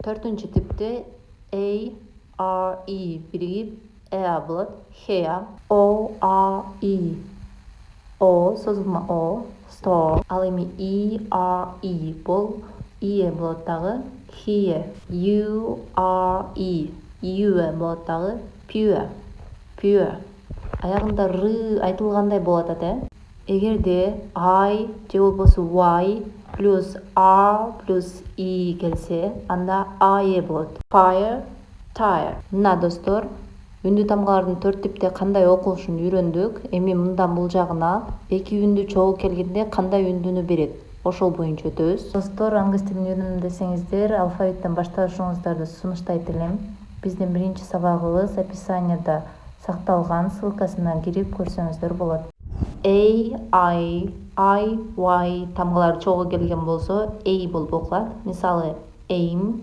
Төртүнчү типте A, R, E birigip ea болот. Hair. O, A, E. O, созулма O, store. Ал эми E, R, E бул E болот дагы. Here. U, R, E. U болот дагы. Pure. Pure. Аягында R айтылгандай болот ата. Эгерде I же болбосо Y плюс R плюс E келсе, анда AE болот. Fire, tire. Мына достор, үндү тамгалардын 4 типте кандай окулушун үйрөндүк. Эми мындан бул жагына эки үндү чогуу келгенде кандай үндүнү берет, ошол боюнча өтөбүз. Достор, англис тилин үйрөнөм десеңиздер, алфавиттен башташыңыздарды сунуштайт элем. Биздин биринчи сабагыбыз описанияда сакталган, ссылкасына кирип көрсөңүздөр болот. A, I, Y тамгалары чогуу келген болсо A болуп окулат. Мисалы, aim,